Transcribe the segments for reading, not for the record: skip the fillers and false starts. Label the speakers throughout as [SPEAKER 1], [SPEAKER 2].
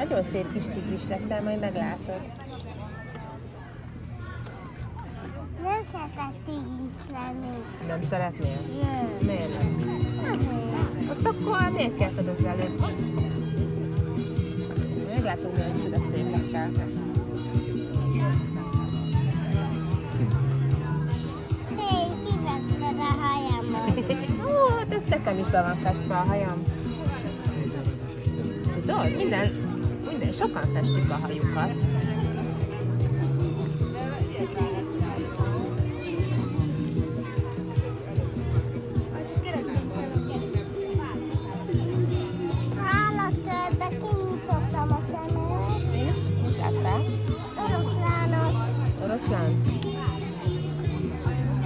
[SPEAKER 1] Nagyon szép kis tigris leszel, majd meglátod.
[SPEAKER 2] Nem szeretek tigris lenni.
[SPEAKER 1] Nem szeretnél?
[SPEAKER 2] Nem.
[SPEAKER 1] Miért nem?
[SPEAKER 2] Azért.
[SPEAKER 1] Azt akkor miért kelted az előbb? Meglátod, milyen is oda szép leszel.
[SPEAKER 2] Hé, kiveszted a hajamat.
[SPEAKER 1] Ó, hát ez nekem is be van festve a hajam. Tudod, minden, sokan festik a hajukat.
[SPEAKER 2] Állatkörbe kinyitottam a szememet.
[SPEAKER 1] Én is? Mit láttál?
[SPEAKER 2] Oroszlánok.
[SPEAKER 1] Oroszlán?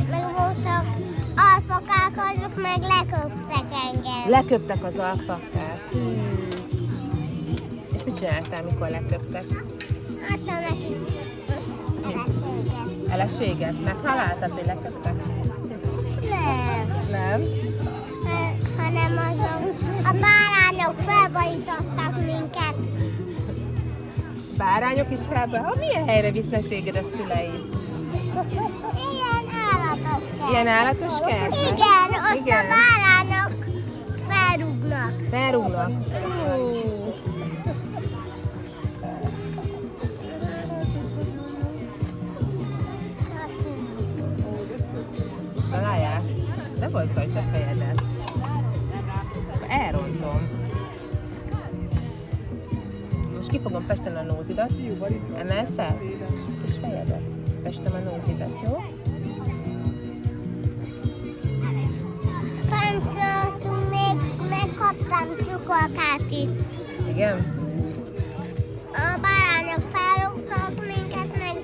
[SPEAKER 2] Meg voltak alpakák, azok meg leköptek engem.
[SPEAKER 1] Leköptek az alpakát. És mit csináltál, mikor leköptek?
[SPEAKER 2] Adtam nekik eleséget.
[SPEAKER 1] Eleséget? Megtaláltad, hogy leköptek?
[SPEAKER 2] Nem.
[SPEAKER 1] Nem?
[SPEAKER 2] Hanem azok a bárányok felborítottak minket.
[SPEAKER 1] Bárányok is felbe? Ha milyen helyre visznek téged a szüleid?
[SPEAKER 2] Ilyen állatos kert.
[SPEAKER 1] Ilyen állatos kert?
[SPEAKER 2] Igen, azt
[SPEAKER 1] Igen.
[SPEAKER 2] a bárányok felrúgnak.
[SPEAKER 1] Felrúgnak? Találják? Ne mozgass a fejedet. Elrontom. Most ki fogom festeni a nózidat. Emeld fel. És fejedet. Festem a nózidat, jó?
[SPEAKER 2] Táncoltunk, még megkaptam cukorkát itt.
[SPEAKER 1] Igen?
[SPEAKER 2] A bárányok felrúgtak minket, meg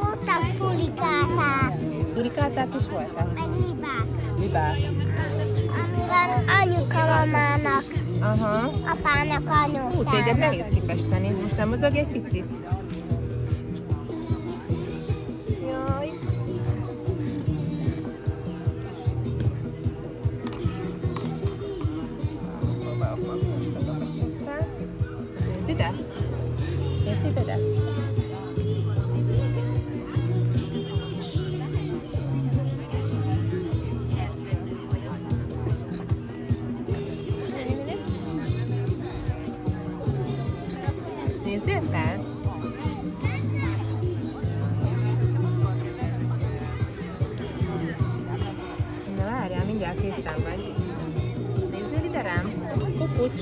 [SPEAKER 2] voltak fulikáták,
[SPEAKER 1] Szurikáták is voltak?
[SPEAKER 2] meg libák.
[SPEAKER 1] Libák.
[SPEAKER 2] Amivel anyuka mamának,
[SPEAKER 1] Aha.
[SPEAKER 2] apának
[SPEAKER 1] Hú, téged
[SPEAKER 2] anyukának.
[SPEAKER 1] nehéz kifesteni. Most nem mozog egy picit? Jaj. Nézd ide! Nézd ide! Nézzél fel! Na várjál, mindjárt készen vagy. Nézzél ide rám! Kukucs!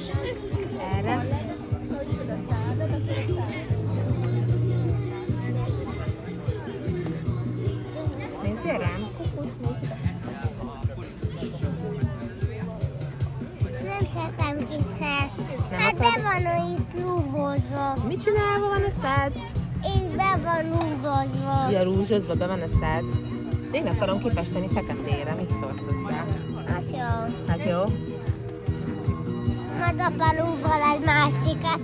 [SPEAKER 1] Erre! Nézzél rám! Kukucs! Nézd ide!
[SPEAKER 2] Nem szeretem kiszer.
[SPEAKER 1] Nem
[SPEAKER 2] Hát be
[SPEAKER 1] akarod?
[SPEAKER 2] van itt rúgózva.
[SPEAKER 1] Mit csinálva van a szád?
[SPEAKER 2] Így be van rúgózva.
[SPEAKER 1] Ugye rúzsozva be van a szád. Én akarom kifesteni feketére, mit szólsz hozzá?
[SPEAKER 2] Hát jó.
[SPEAKER 1] Hát jó.
[SPEAKER 2] Majd apa rúgol egy másikat.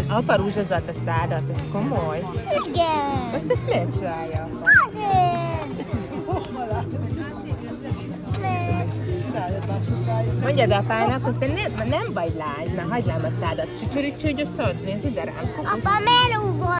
[SPEAKER 1] Apa rúzsozza a szádat, ez komoly.
[SPEAKER 2] Igen.
[SPEAKER 1] Most ezt miért csinálja?
[SPEAKER 2] Azért. Mert
[SPEAKER 1] Mondjad apának, hogy te nem vagy lány, mert hagyd lám a szádat. Csücsöri csőgyösszöd, nézd ide rám.
[SPEAKER 2] apa miért rúgol?